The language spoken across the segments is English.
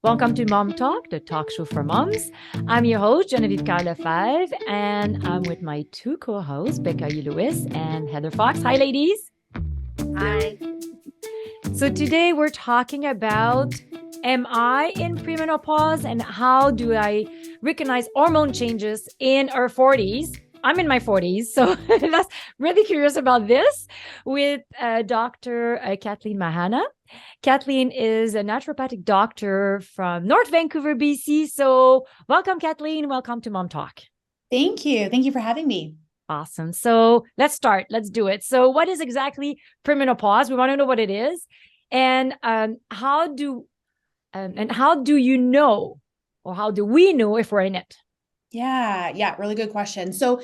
Welcome to Mom Talk, the talk show for moms. I'm your host, Genevieve Carlefebvre, and I'm with my two co-hosts, Becca Lewis and Heather Fox. Hi, ladies. Hi. So today we're talking about, am I in premenopause and how do I recognize hormone changes in our 40s? I'm in my 40s, so that's really curious about this with Dr. Kathleen Mahannah. Kathleen is a naturopathic doctor from North Vancouver, BC. So welcome, Kathleen. Welcome to Mom Talk. Thank you. Thank you for having me. Awesome. So let's start. Let's do it. So what is exactly perimenopause? We want to know what it is. And how do you know, or how do we know if we're in it? Yeah, really good question. So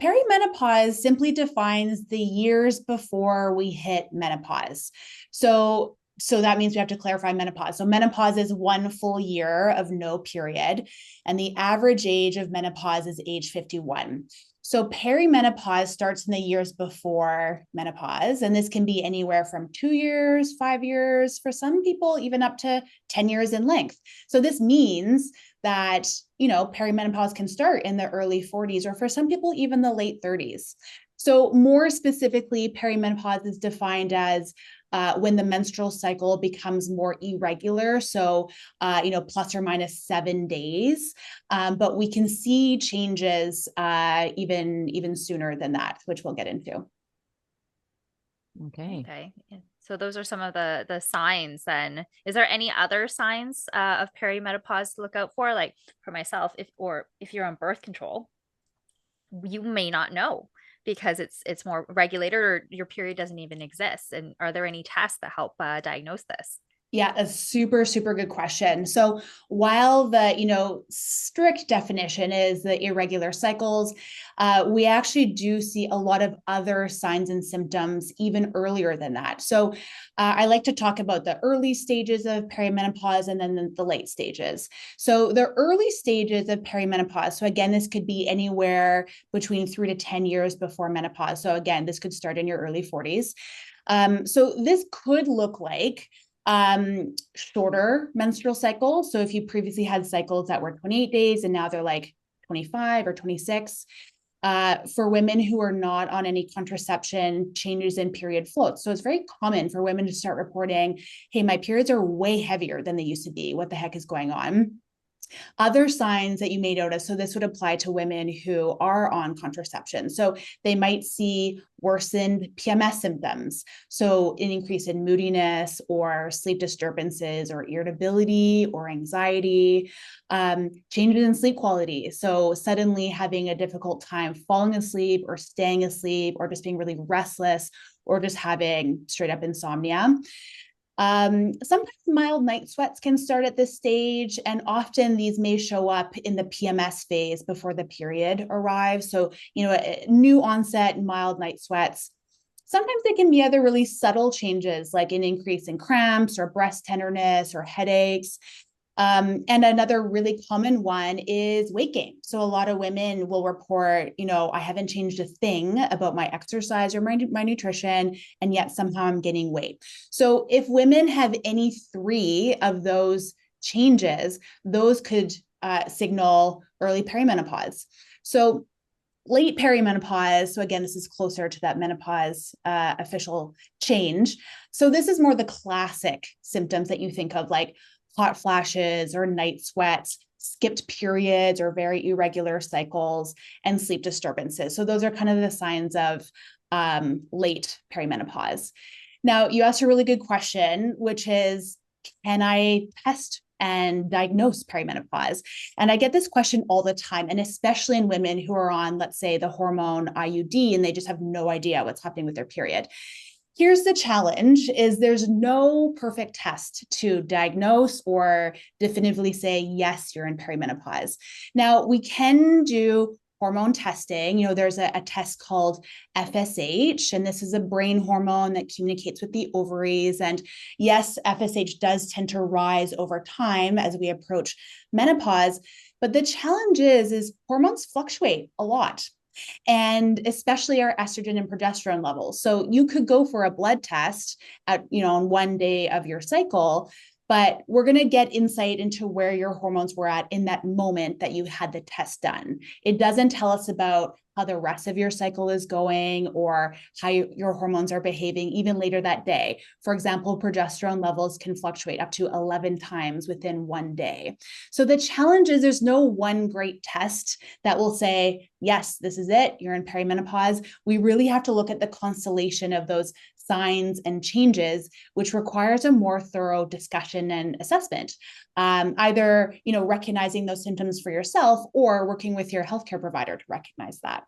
perimenopause simply defines the years before we hit menopause. So that means we have to clarify menopause. So menopause is 1 full year of no period, and the average age of menopause is age 51. So perimenopause starts in the years before menopause, and this can be anywhere from 2 years, 5 years, for some people, even up to 10 years in length. So this means that, perimenopause can start in the early 40s, or for some people, even the late 30s. So more specifically, perimenopause is defined as when the menstrual cycle becomes more irregular. So, plus or minus 7 days. But we can see changes even sooner than that, which we'll get into. Okay. So those are some of the signs then. Is there any other signs of perimenopause to look out for? Like for myself, if you're on birth control, you may not know because it's more regulated or your period doesn't even exist. And are there any tests that help diagnose this? Yeah, a super, super good question. So while the, strict definition is the irregular cycles, we actually do see a lot of other signs and symptoms even earlier than that. So I like to talk about the early stages of perimenopause and then the late stages. So the early stages of perimenopause, so again, this could be anywhere between 3 to 10 years before menopause. So again, this could start in your early 40s. So this could look like shorter menstrual cycles. So if you previously had cycles that were 28 days and now they're like 25 or 26, for women who are not on any contraception, changes in period floats. So it's very common for women to start reporting, hey, my periods are way heavier than they used to be. What the heck is going on? Other signs that you may notice, so this would apply to women who are on contraception. So they might see worsened PMS symptoms. So an increase in moodiness or sleep disturbances or irritability or anxiety, changes in sleep quality. So suddenly having a difficult time falling asleep or staying asleep or just being really restless or just having straight up insomnia. Sometimes mild night sweats can start at this stage, and often these may show up in the PMS phase before the period arrives. So, new onset mild night sweats. Sometimes there can be other really subtle changes, like an increase in cramps or breast tenderness or headaches. And another really common one is weight gain. So a lot of women will report, I haven't changed a thing about my exercise or my nutrition, and yet somehow I'm gaining weight. So if women have any 3 of those changes, those could signal early perimenopause. So late perimenopause, so again, this is closer to that menopause official change. So this is more the classic symptoms that you think of, like hot flashes or night sweats, skipped periods or very irregular cycles, and sleep disturbances. So those are kind of the signs of late perimenopause. Now, you asked a really good question, which is, can I test and diagnose perimenopause? And I get this question all the time, and especially in women who are on, let's say, the hormone IUD, and they just have no idea what's happening with their period. Here's the challenge: is there's no perfect test to diagnose or definitively say, yes, you're in perimenopause. Now, we can do hormone testing. There's a test called FSH, and this is a brain hormone that communicates with the ovaries. And yes, FSH does tend to rise over time as we approach menopause. But the challenge is hormones fluctuate a lot, and especially our estrogen and progesterone levels. So you could go for a blood test on one day of your cycle, but we're going to get insight into where your hormones were at in that moment that you had the test done. It doesn't tell us about how the rest of your cycle is going or how your hormones are behaving even later that day. For example, progesterone levels can fluctuate up to 11 times within one day. So the challenge is there's no one great test that will say, yes, this is it, you're in perimenopause. We really have to look at the constellation of those signs and changes, which requires a more thorough discussion and assessment. Either, recognizing those symptoms for yourself or working with your healthcare provider to recognize that.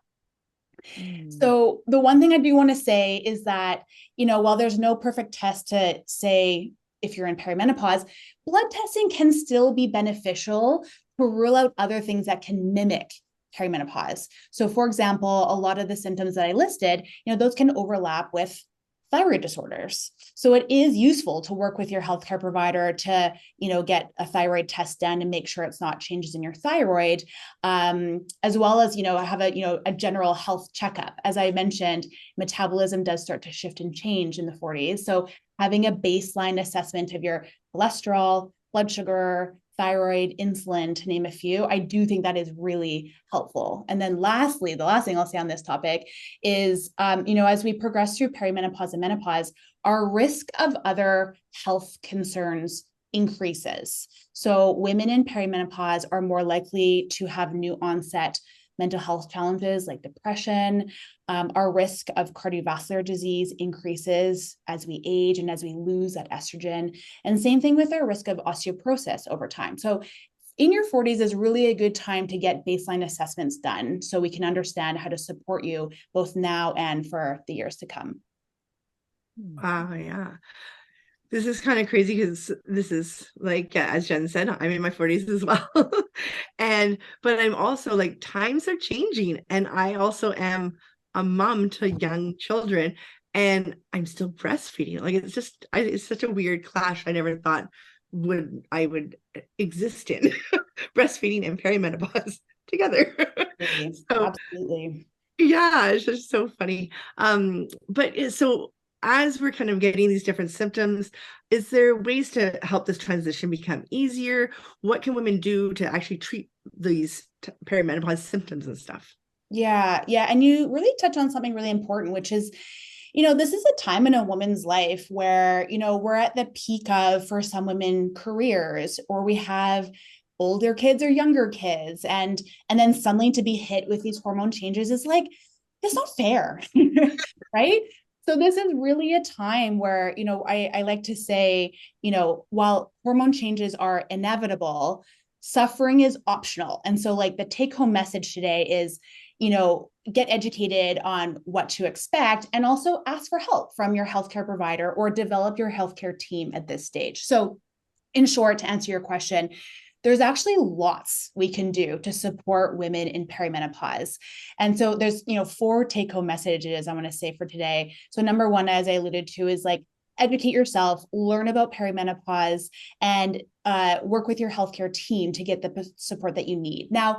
So the one thing I do want to say is that, while there's no perfect test to say if you're in perimenopause, blood testing can still be beneficial to rule out other things that can mimic perimenopause. So for example, a lot of the symptoms that I listed, those can overlap with thyroid disorders. So it is useful to work with your healthcare provider to, get a thyroid test done and make sure it's not changes in your thyroid, as well as, have a general health checkup. As I mentioned, metabolism does start to shift and change in the 40s. So having a baseline assessment of your cholesterol, blood sugar, thyroid, insulin, to name a few, I do think that is really helpful. And then lastly, the last thing I'll say on this topic is, as we progress through perimenopause and menopause, our risk of other health concerns increases. So women in perimenopause are more likely to have new onset mental health challenges like depression. Our risk of cardiovascular disease increases as we age and as we lose that estrogen. And same thing with our risk of osteoporosis over time. So in your 40s is really a good time to get baseline assessments done so we can understand how to support you both now and for the years to come. Wow, yeah. This is kind of crazy because this is like, as Jen said, I'm in my 40s as well. But I'm also like, times are changing. And I also am a mom to young children and I'm still breastfeeding. Like, it's such a weird clash. I never thought I would exist in breastfeeding and perimenopause together. Absolutely. Yeah, it's just so funny. So as we're kind of getting these different symptoms, is there ways to help this transition become easier? What can women do to actually treat these perimenopause symptoms and stuff? Yeah. And you really touch on something really important, which is, this is a time in a woman's life where, we're at the peak of, for some women, careers, or we have older kids or younger kids. And then suddenly to be hit with these hormone changes is like, it's not fair, right? So this is really a time where, I like to say, while hormone changes are inevitable, suffering is optional. And so like the take home message today is, get educated on what to expect and also ask for help from your healthcare provider or develop your healthcare team at this stage. So in short, to answer your question, there's actually lots we can do to support women in perimenopause. And so there's, 4 take-home messages I want to say for today. So number one, as I alluded to, is like educate yourself, learn about perimenopause, and work with your healthcare team to get the support that you need. Now,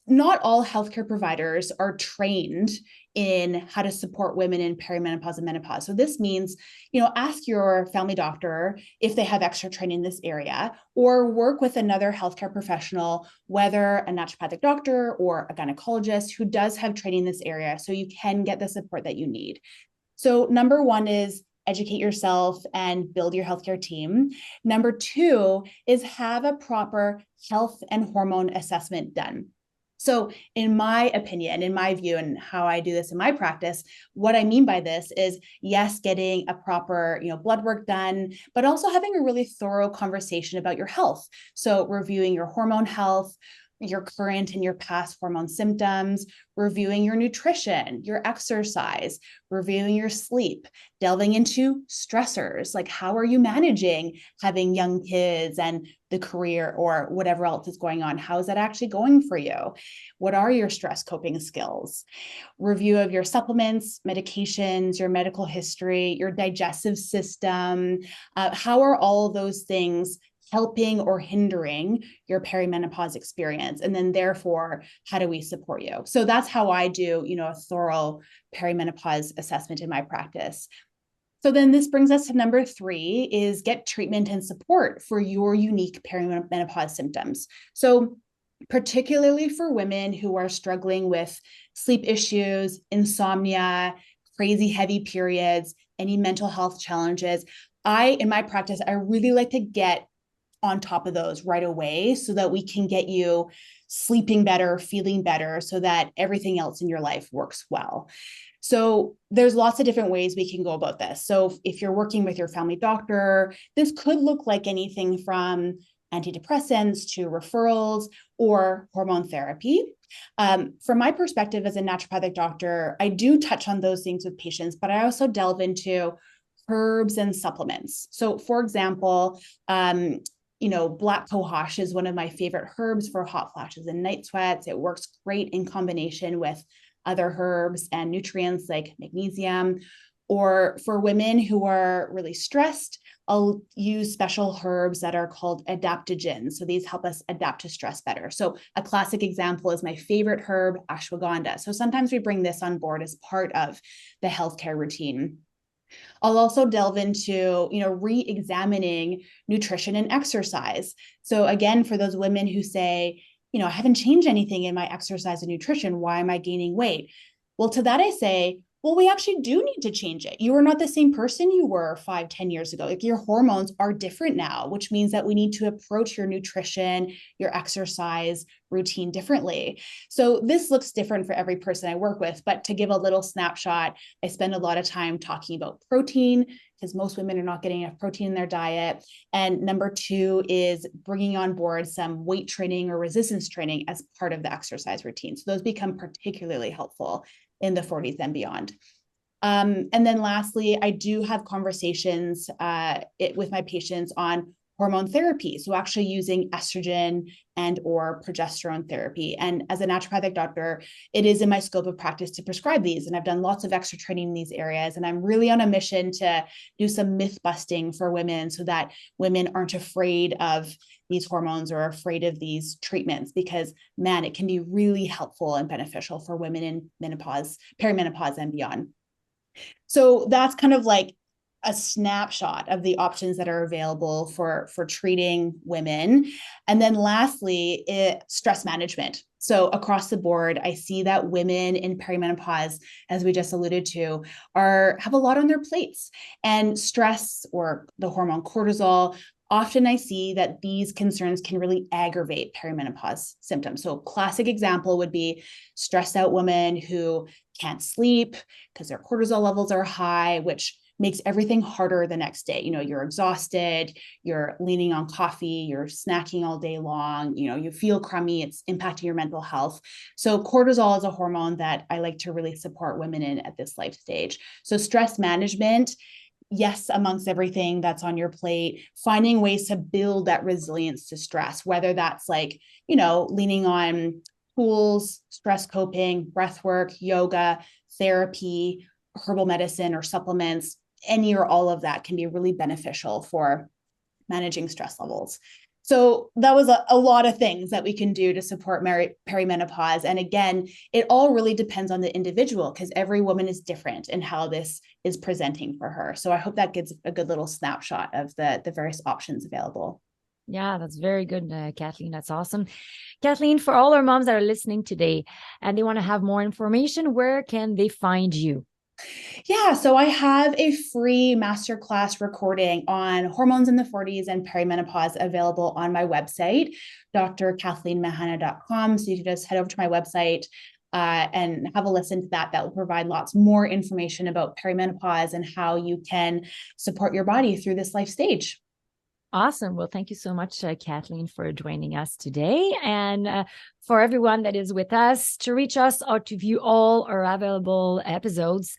not all healthcare providers are trained in how to support women in perimenopause and menopause. So this means, ask your family doctor if they have extra training in this area, or work with another healthcare professional, whether a naturopathic doctor or a gynecologist who does have training in this area, so you can get the support that you need. So number one is educate yourself and build your healthcare team. Number two is have a proper health and hormone assessment done. So in my opinion, in my view, and how I do this in my practice, what I mean by this is, yes, getting a proper, blood work done, but also having a really thorough conversation about your health. So reviewing your hormone health, your current and your past hormone symptoms, reviewing your nutrition, your exercise, reviewing your sleep, delving into stressors, like how are you managing having young kids and the career or whatever else is going on? How is that actually going for you? What are your stress coping skills? Review of your supplements, medications, your medical history, your digestive system. How are all those things helping or hindering your perimenopause experience? And then therefore, how do we support you? So that's how I do, a thorough perimenopause assessment in my practice. So then this brings us to number 3 is get treatment and support for your unique perimenopause symptoms. So particularly for women who are struggling with sleep issues, insomnia, crazy heavy periods, any mental health challenges, in my practice, I really like to get on top of those right away so that we can get you sleeping better, feeling better, so that everything else in your life works well. So there's lots of different ways we can go about this. So if you're working with your family doctor, this could look like anything from antidepressants to referrals or hormone therapy. From my perspective as a naturopathic doctor, I do touch on those things with patients, but I also delve into herbs and supplements. So for example, black cohosh is one of my favorite herbs for hot flashes and night sweats. It works great in combination with other herbs and nutrients like magnesium. Or for women who are really stressed, I'll use special herbs that are called adaptogens. So these help us adapt to stress better. So a classic example is my favorite herb, ashwagandha. So sometimes we bring this on board as part of the healthcare routine. I'll also delve into, re-examining nutrition and exercise. So again, for those women who say, I haven't changed anything in my exercise and nutrition, why am I gaining weight? Well, to that I say, well, we actually do need to change it. You are not the same person you were 5-10 years ago. Like your hormones are different now, which means that we need to approach your nutrition, your exercise routine differently. So this looks different for every person I work with, but to give a little snapshot, I spend a lot of time talking about protein because most women are not getting enough protein in their diet. And number 2 is bringing on board some weight training or resistance training as part of the exercise routine. So those become particularly helpful in the 40s and beyond. And then lastly, I do have conversations with my patients on hormone therapy. So actually using estrogen and or progesterone therapy. And as a naturopathic doctor, it is in my scope of practice to prescribe these. And I've done lots of extra training in these areas. And I'm really on a mission to do some myth busting for women so that women aren't afraid of these hormones or afraid of these treatments, because man, it can be really helpful and beneficial for women in menopause, perimenopause and beyond. So that's kind of like a snapshot of the options that are available for treating women. And then lastly, stress management. So across the board, I see that women in perimenopause, as we just alluded to, have a lot on their plates. And stress, or the hormone cortisol, often I see that these concerns can really aggravate perimenopause symptoms. So classic example would be stressed out women who can't sleep because their cortisol levels are high, which makes everything harder the next day. You're exhausted, you're leaning on coffee, you're snacking all day long, you feel crummy, it's impacting your mental health. So cortisol is a hormone that I like to really support women in at this life stage. So stress management, yes, amongst everything that's on your plate, finding ways to build that resilience to stress, whether that's like, leaning on tools, stress coping, breath work, yoga, therapy, herbal medicine, or supplements. Any or all of that can be really beneficial for managing stress levels. So that was a lot of things that we can do to support perimenopause. And again, it all really depends on the individual because every woman is different in how this is presenting for her. So I hope that gives a good little snapshot of the various options available. Yeah, that's very good, Kathleen. That's awesome. Kathleen, for all our moms that are listening today and they want to have more information, where can they find you? Yeah, so I have a free masterclass recording on hormones in the 40s and perimenopause available on my website, Dr.KathleenMahannah.com. So you can just head over to my website and have a listen to that. That will provide lots more information about perimenopause and how you can support your body through this life stage. Awesome. Well, thank you so much, Kathleen, for joining us today. And for everyone that is with us, to reach us or to view all our available episodes,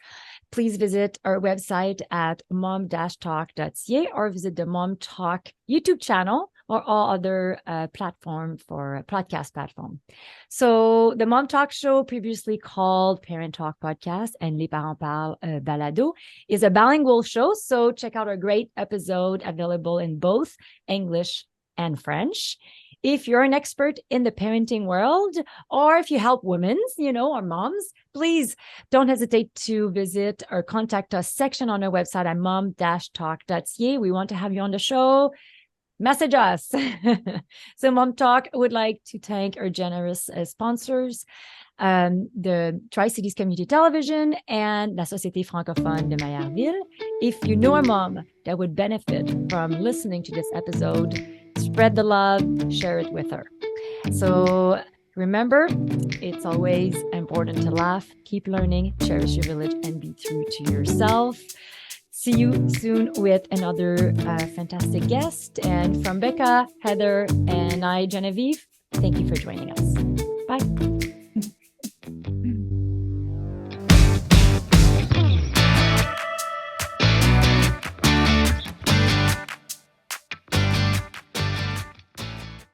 please visit our website at mom-talk.ca or visit the Mom Talk YouTube channel or all other podcast platform. So the Mom Talk show, previously called Parent Talk Podcast and Les Parents Parlent Balado, is a bilingual show. So check out our great episode available in both English and French. If you're an expert in the parenting world, or if you help women, or moms, please don't hesitate to visit or contact us section on our website at mom-talk.ca. We want to have you on the show. Message us. So Mom Talk would like to thank our generous sponsors, the Tri-Cities Community Television and La Société Francophone de Maillardville. If you know a mom that would benefit from listening to this episode, spread the love, share it with her. So remember, it's always important to laugh, keep learning, cherish your village, and be true to yourself. See you soon with another fantastic guest. And from Becca, Heather, and I, Genevieve, thank you for joining us.